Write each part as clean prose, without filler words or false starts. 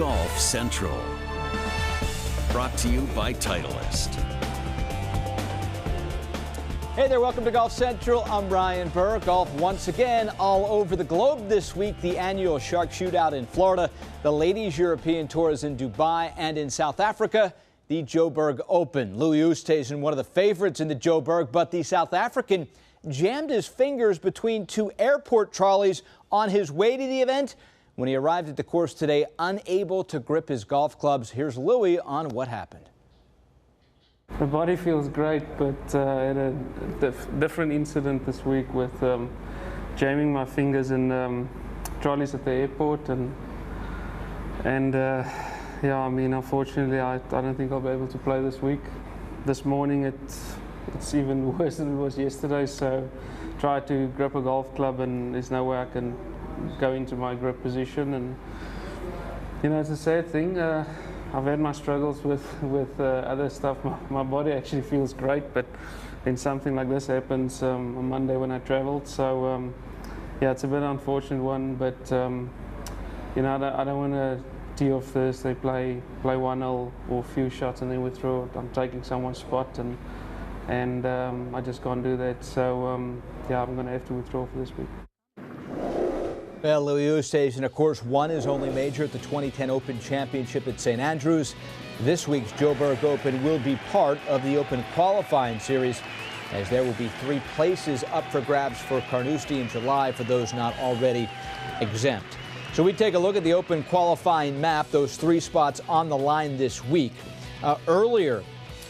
Golf Central. Brought to you by Titleist. Hey there, welcome to Golf Central. I'm Ryan Burr. Golf once again all over the globe this week. The annual Shark Shootout in Florida, the Ladies European Tours in Dubai, and in South Africa, the Joburg Open. Louis Oosthuizen, one of the favorites in the Joburg, but the South African jammed his fingers between two airport trolleys on his way to the event. When he arrived at the course today, unable to grip his golf clubs. Here's Louis on what happened. The body feels great, but I had a different incident this week with jamming my fingers in trolleys at the airport, and yeah, I mean, unfortunately, I don't think I'll be able to play this week. This morning, it's even worse than it was yesterday. So, try to grip a golf club, and there's no way I can go into my grip position. And you know, it's a sad thing. I've had my struggles with other stuff. My body actually feels great, but then something like this happens on Monday when I traveled. So yeah, it's a bit unfortunate one, but you know, I don't want to tee off Thursday, play 1-0 or a few shots and then withdraw. I'm taking someone's spot, and I just can't do that. So yeah, I'm going to have to withdraw for this week. Well, Louis Oosthuizen, of course, won his only major at the 2010 Open Championship at St. Andrews. This week's Joburg Open will be part of the Open qualifying series, as there will be 3 places up for grabs for Carnoustie in July for those not already exempt. So we take a look at the Open qualifying map, those 3 spots on the line this week. Earlier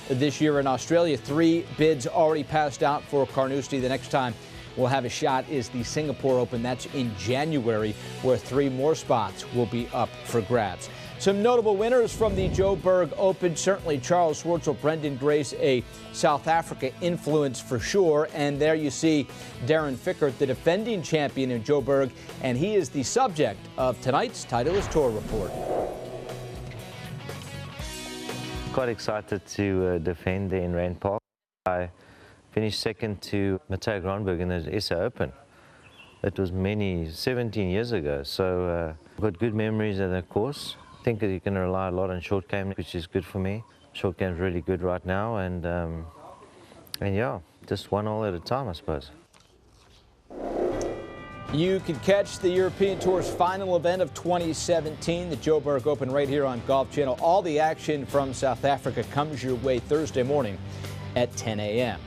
this year in Australia, 3 bids already passed out for Carnoustie. The next time we'll have a shot is the Singapore Open. That's in January, where 3 more spots will be up for grabs. Some notable winners from the Joburg Open. Certainly Charles Schwartzel, Brendan Grace, a South Africa influence for sure. And there you see Darren Fickert, the defending champion in Joburg, and he is the subject of tonight's Titleist Tour Report. Quite excited to defend there in Rand Park. I finished second to Matteo Gronberg in the SA Open. It was 17 years ago, so I've got good memories of the course. I think that you can rely a lot on short game, which is good for me. Short game's really good right now, and yeah, just 1 hole at a time, I suppose. You can catch the European Tour's final event of 2017, the Joburg Open, right here on Golf Channel. All the action from South Africa comes your way Thursday morning at 10 a.m.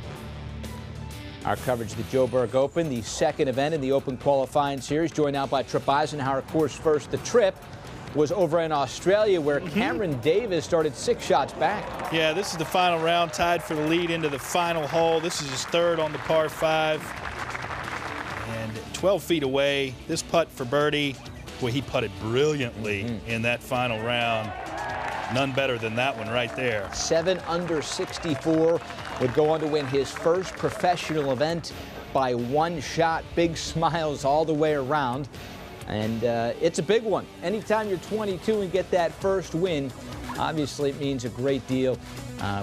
Our coverage of the Joburg Open, the second event in the Open qualifying series, joined out by Trip Eisenhower. Course first, the trip was over in Australia, where Cameron Davis started 6 shots back. Yeah, this is the final round, tied for the lead into the final hole. This is his 3rd on the par 5. And 12 feet away, this putt for birdie. Boy, he putted brilliantly in that final round. None better than that one right there. 7 under 64. Would go on to win his first professional event by 1 shot. Big smiles all the way around. And it's a big one. Anytime you're 22 and get that first win, obviously it means a great deal.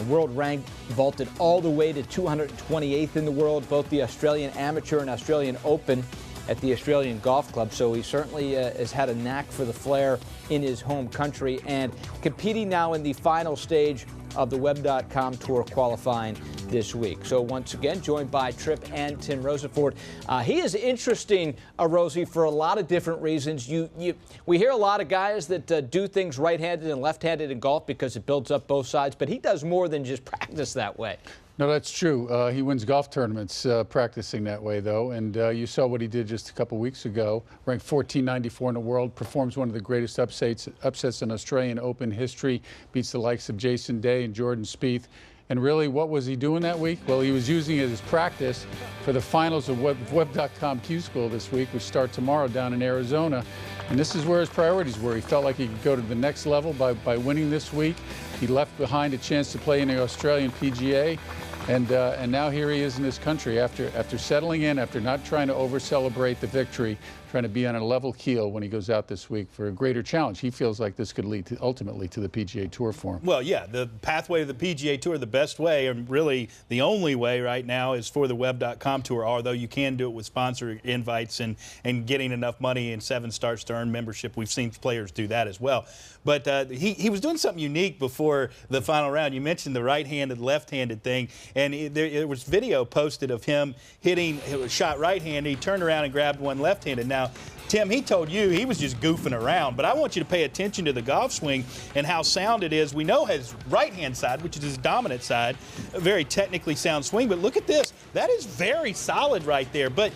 World rank vaulted all the way to 228th in the world, both the Australian Amateur and Australian Open at the Australian Golf Club. So he certainly has had a knack for the flair in his home country, and competing now in the final stage of the Web.com Tour qualifying this week. So once again, joined by Tripp and Tim Roseford. He is interesting, Rosie, for a lot of different reasons. We hear a lot of guys that do things right-handed and left-handed in golf because it builds up both sides, but he does more than just practice that way. No, that's true. He wins golf tournaments practicing that way, though. And you saw what he did just a couple weeks ago. Ranked 1494 in the world, performs one of the greatest upsets in Australian Open history, beats the likes of Jason Day and Jordan Spieth. And really, what was he doing that week? Well, he was using it as practice for the finals of Web.com Q School this week, which start tomorrow down in Arizona. And this is where his priorities were. He felt like he could go to the next level by winning this week. He left behind a chance to play in the Australian PGA. And now here he is in this country after settling in, after not trying to over-celebrate the victory, trying to be on a level keel when he goes out this week for a greater challenge. He feels like this could lead ultimately to the PGA Tour for him. Well, yeah, the pathway to the PGA Tour, the best way, and really the only way right now is for the Web.com Tour, although you can do it with sponsor invites and getting enough money in 7 starts to earn membership. We've seen players do that as well. But he was doing something unique before the final round. You mentioned the right-handed, left-handed thing, and there was video posted of him hitting, it was shot right-handed, he turned around and grabbed one left-handed. Now, Tim, he told you he was just goofing around, but I want you to pay attention to the golf swing and how sound it is. We know his right-hand side, which is his dominant side, a very technically sound swing, but look at this. That is very solid right there. But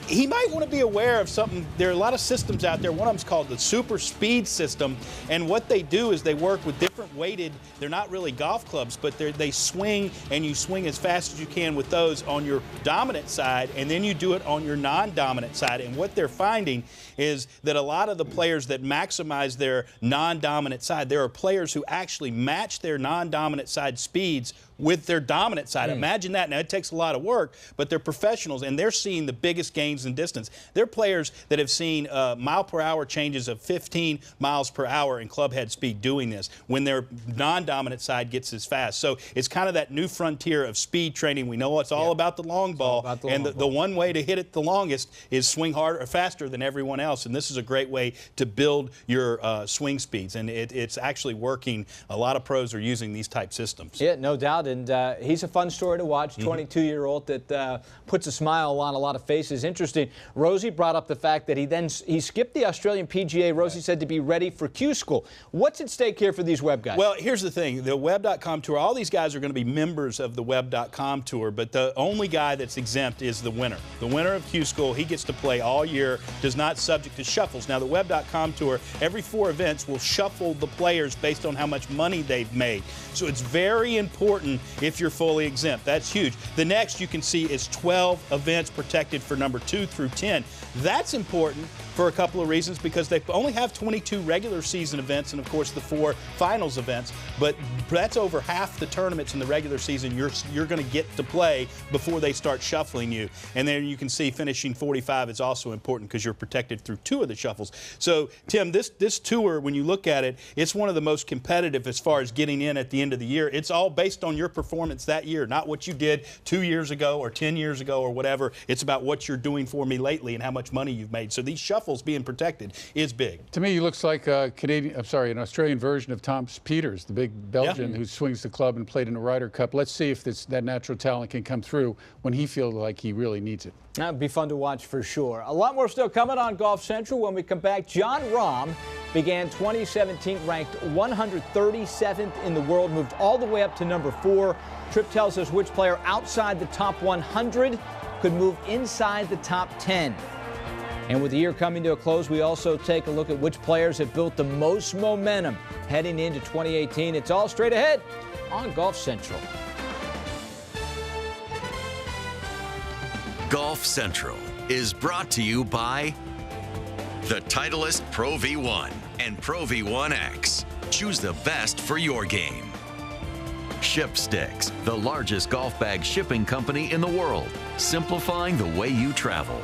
he might want to be aware of something. There are a lot of systems out there. One of them is called the super speed system, and what they do is they work with different weighted, they're not really golf clubs, but they swing, and you swing as fast as you can with those on your dominant side, and then you do it on your non-dominant side. And what they're finding is that a lot of the players that maximize their non-dominant side, there are players who actually match their non-dominant side speeds with their dominant side. Imagine that. Now, it takes a lot of work, but they're professionals, and they're seeing the biggest gains in distance. They're players that have seen mile-per-hour changes of 15 miles per hour in club head speed doing this when their non-dominant side gets as fast. So it's kind of that new frontier of speed training. We know it's all about the long ball, and the one way to hit it the longest is swing harder or faster than everyone else, and this is a great way to build your swing speeds, and it's actually working. A lot of pros are using these type systems. Yeah, no doubt. And he's a fun story to watch, 22-year-old that puts a smile on a lot of faces. Interesting. Rosie brought up the fact that he skipped the Australian PGA, Rosie said, to be ready for Q School. What's at stake here for these Web guys? Well, here's the thing. The Web.com Tour, all these guys are going to be members of the Web.com Tour, but the only guy that's exempt is the winner. The winner of Q School, he gets to play all year, does not subject to shuffles. Now, the Web.com Tour, every 4 events will shuffle the players based on how much money they've made. So it's very important if you're fully exempt. That's huge. The next you can see is 12 events protected for number 2 through 10. That's important for a couple of reasons, because they only have 22 regular season events and, of course, the 4 finals events, but that's over half the tournaments in the regular season you're going to get to play before they start shuffling you. And then you can see finishing 45 is also important because you're protected through 2 of the shuffles. So, Tim, this tour, when you look at it, it's one of the most competitive as far as getting in at the end of the year. It's all based on your performance that year, not what you did 2 years ago or 10 years ago or whatever. It's about what you're doing for me lately and how much money you've made. So these shuffles being protected is big. To me, he looks like an Australian version of Tom Peters, the big Belgian who swings the club and played in the Ryder Cup. Let's see if that natural talent can come through when he feels like he really needs it. That'd be fun to watch for sure. A lot more still coming on Golf Central when we come back. Jon Rahm began 2017 ranked 137th in the world, moved all the way up to number 4. Tripp tells us which player outside the top 100 could move inside the top 10. And with the year coming to a close, we also take a look at which players have built the most momentum heading into 2018. It's all straight ahead on Golf Central. Golf Central is brought to you by the Titleist Pro V1 and Pro V1X. Choose the best for your game. Shipsticks, the largest golf bag shipping company in the world, simplifying the way you travel.